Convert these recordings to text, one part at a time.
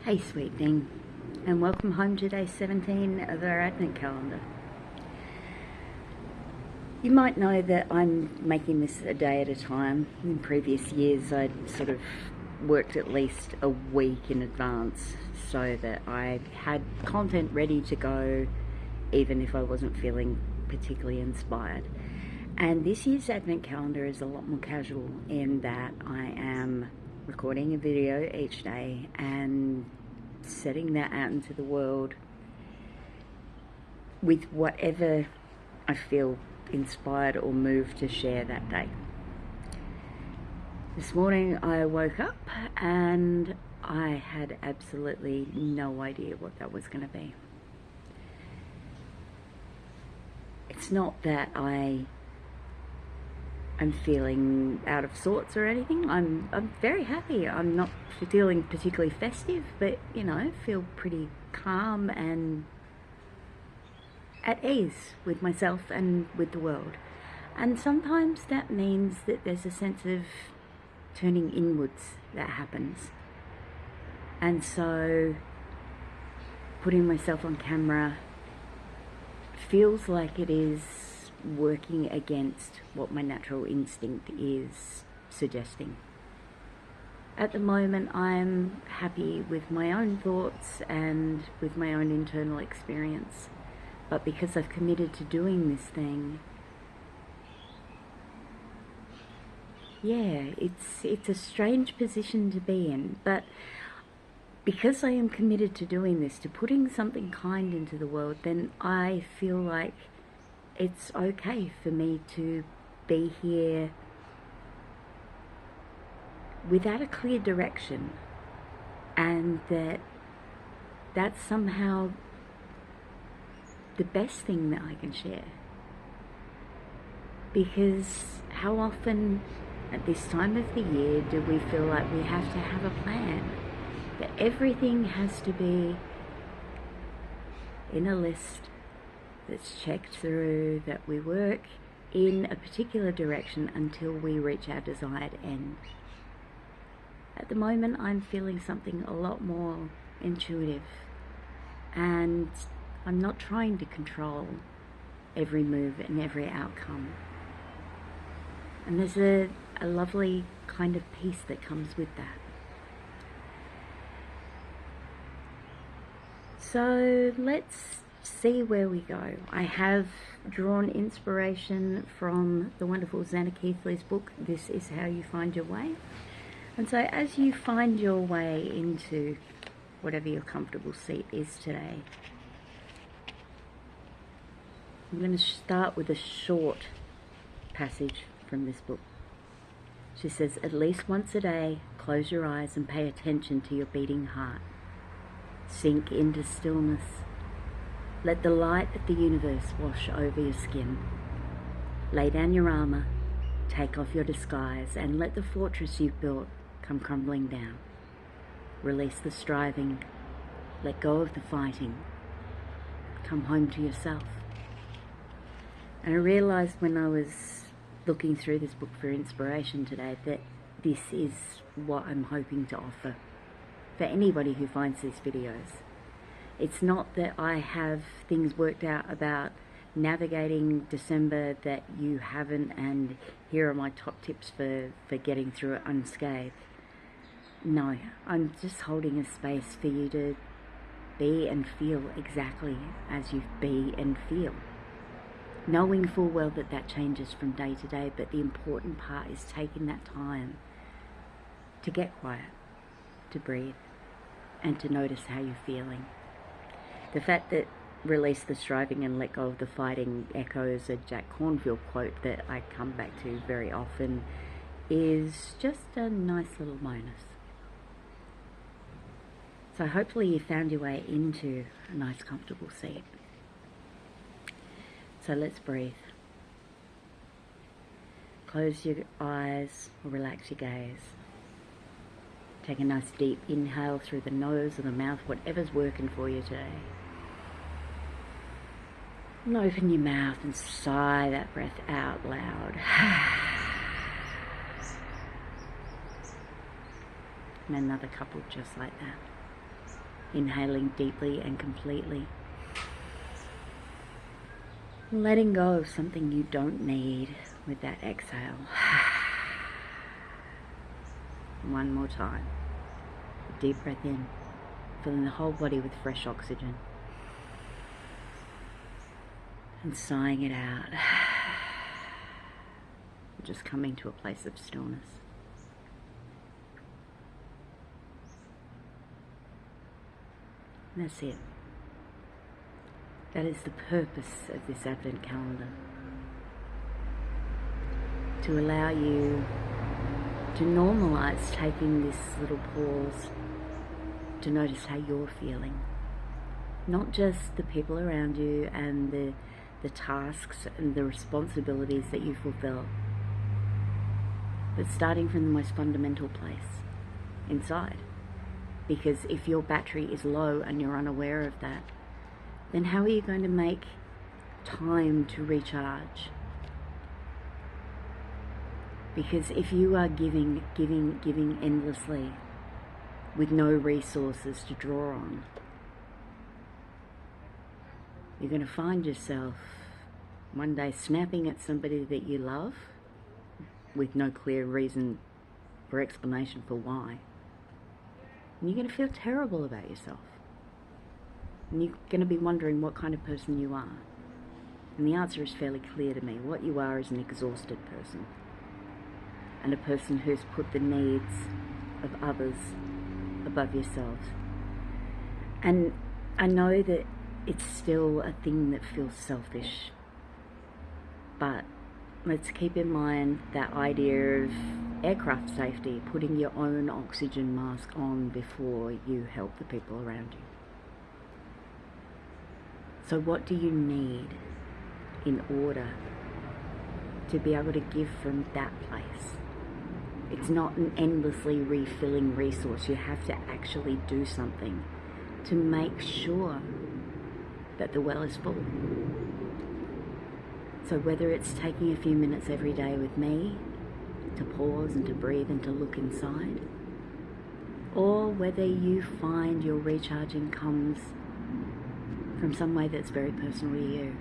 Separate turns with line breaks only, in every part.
Hey sweet thing, and welcome home to day 17 of our Advent calendar. You might know that I'm making this a day at a time. In previous years I'd sort of worked at least a week in advance so that I had content ready to go even if I wasn't feeling particularly inspired. And this year's Advent calendar is a lot more casual in that I am recording a video each day and setting that out into the world with whatever I feel inspired or moved to share that day. This morning I woke up and I had absolutely no idea what that was going to be. It's not that I'm feeling out of sorts or anything. I'm very happy. I'm not feeling particularly festive, but you know, feel pretty calm and at ease with myself and with the world. And sometimes that means that there's a sense of turning inwards that happens. And so putting myself on camera feels like it is working against what my natural instinct is suggesting. At the moment I'm happy with my own thoughts and with my own internal experience, but because I've committed to doing this thing, yeah, it's a strange position to be in, but because I am committed to doing this, to putting something kind into the world, then I feel like it's okay for me to be here without a clear direction, and that's somehow the best thing that I can share. Because how often at this time of the year do we feel like we have to have a plan, that everything has to be in a list that's checked through, that we work in a particular direction until we reach our desired end. At the moment I'm feeling something a lot more intuitive, and I'm not trying to control every move and every outcome. And there's a lovely kind of peace that comes with that. So let's see where we go. I have drawn inspiration from the wonderful Xana Keithley's book, This Is How You Find Your Way. And so as you find your way into whatever your comfortable seat is today, I'm going to start with a short passage from this book. She says, "At least once a day, close your eyes and pay attention to your beating heart. Sink into stillness. Let the light of the universe wash over your skin. Lay down your armor, take off your disguise, and let the fortress you've built come crumbling down. Release the striving, let go of the fighting. Come home to yourself." And I realized when I was looking through this book for inspiration today that this is what I'm hoping to offer for anybody who finds these videos. It's not that I have things worked out about navigating December that you haven't, and here are my top tips for getting through it unscathed. No, I'm just holding a space for you to be and feel exactly as you be and feel. Knowing full well that that changes from day to day, but the important part is taking that time to get quiet, to breathe, and to notice how you're feeling. The fact that release the striving and let go of the fighting echoes a Jack Cornfield quote that I come back to very often is just a nice little bonus. So hopefully you found your way into a nice comfortable seat. So let's breathe. Close your eyes or relax your gaze. Take a nice deep inhale through the nose or the mouth, whatever's working for you today. And open your mouth and sigh that breath out loud. And another couple just like that. Inhaling deeply and completely. Letting go of something you don't need with that exhale. One more time. A deep breath in, filling the whole body with fresh oxygen. And sighing it out. Just coming to a place of stillness. And that's it. That is the purpose of this Advent calendar. To allow you to normalize taking this little pause to notice how you're feeling. Not just the people around you and the tasks and the responsibilities that you fulfill, but starting from the most fundamental place, inside. Because if your battery is low and you're unaware of that, then how are you going to make time to recharge? Because if you are giving endlessly with no resources to draw on, you're going to find yourself one day snapping at somebody that you love with no clear reason or explanation for why. And you're going to feel terrible about yourself. And you're going to be wondering what kind of person you are. And the answer is fairly clear to me. What you are is an exhausted person. And a person who's put the needs of others above yourselves. And I know that it's still a thing that feels selfish. But let's keep in mind that idea of aircraft safety, putting your own oxygen mask on before you help the people around you. So what do you need in order to be able to give from that place? It's not an endlessly refilling resource. You have to actually do something to make sure that the well is full. So whether it's taking a few minutes every day with me to pause and to breathe and to look inside, or whether you find your recharging comes from some way that's very personal to you,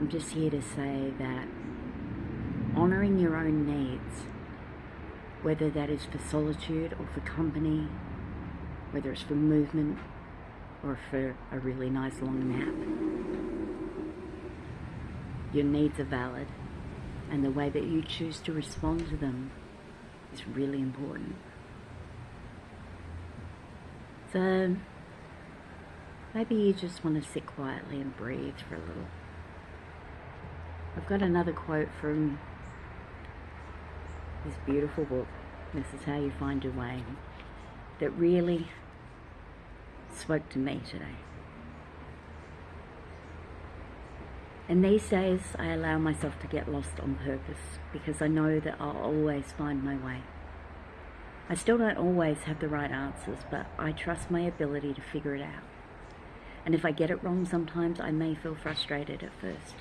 I'm just here to say that honouring your own needs, whether that is for solitude or for company, whether it's for movement or for a really nice long nap, your needs are valid, and the way that you choose to respond to them is really important. So maybe you just want to sit quietly and breathe for a little. I've got another quote from this beautiful book, This Is How You Find Your Way, that really spoke to me today. And these days I allow myself to get lost on purpose because I know that I'll always find my way. I still don't always have the right answers, but I trust my ability to figure it out. And if I get it wrong sometimes, I may feel frustrated at first.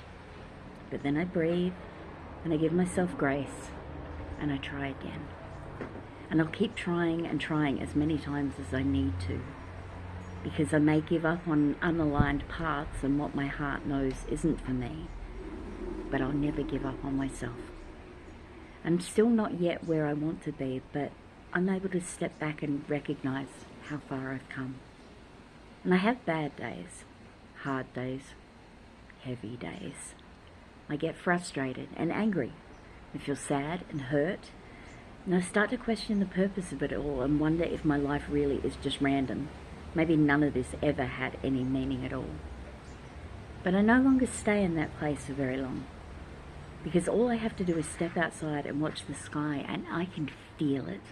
But then I breathe, and I give myself grace, and I try again. And I'll keep trying and trying as many times as I need to, because I may give up on unaligned paths and what my heart knows isn't for me, but I'll never give up on myself. I'm still not yet where I want to be, but I'm able to step back and recognize how far I've come. And I have bad days, hard days, heavy days. I get frustrated and angry. I feel sad and hurt. And I start to question the purpose of it all and wonder if my life really is just random. Maybe none of this ever had any meaning at all. But I no longer stay in that place for very long, because all I have to do is step outside and watch the sky, and I can feel it.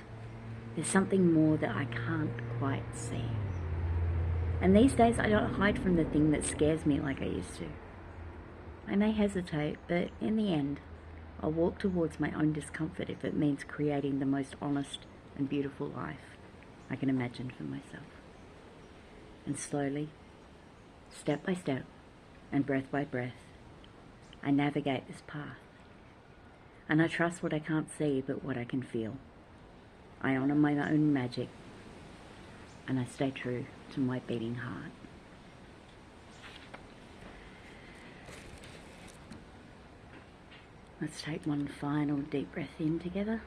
There's something more that I can't quite see. And these days I don't hide from the thing that scares me like I used to. I may hesitate, but in the end, I'll walk towards my own discomfort if it means creating the most honest and beautiful life I can imagine for myself. And slowly, step by step, and breath by breath, I navigate this path. And I trust what I can't see, but what I can feel. I honour my own magic. and I stay true to my beating heart. Let's take one final deep breath in together.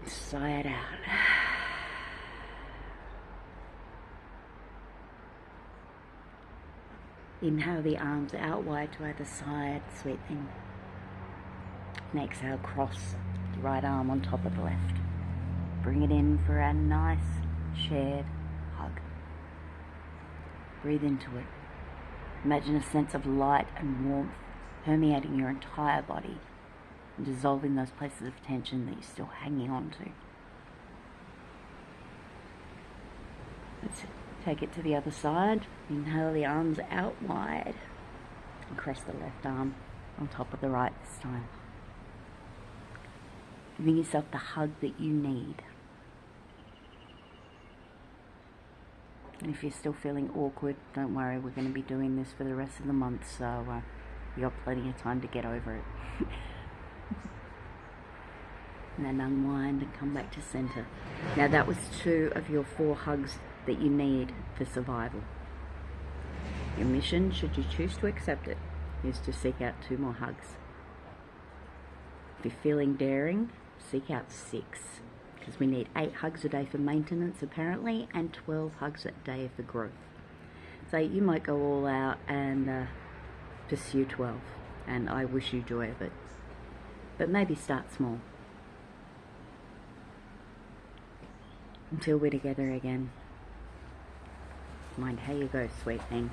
Sigh it out. Inhale the arms out wide to either side, sweet thing. And exhale, cross the right arm on top of the left. Bring it in for a nice shared hug. Breathe into it. Imagine a sense of light and warmth permeating your entire body and dissolving those places of tension that you're still hanging on to. Let's take it to the other side. Inhale the arms out wide and cross the left arm on top of the right this time. Giving yourself the hug that you need. And if you're still feeling awkward, don't worry, we're going to be doing this for the rest of the month, so you got plenty of time to get over it. And then unwind and come back to center. Now that was 2 of your 4 hugs that you need for survival. Your mission, should you choose to accept it, is to seek out 2 more hugs. If you're feeling daring, seek out 6, because we need 8 hugs a day for maintenance apparently, and 12 hugs a day for growth. So you might go all out and pursue 12, and I wish you joy of it. But maybe start small. Until we're together again. Mind how you go, sweet thing.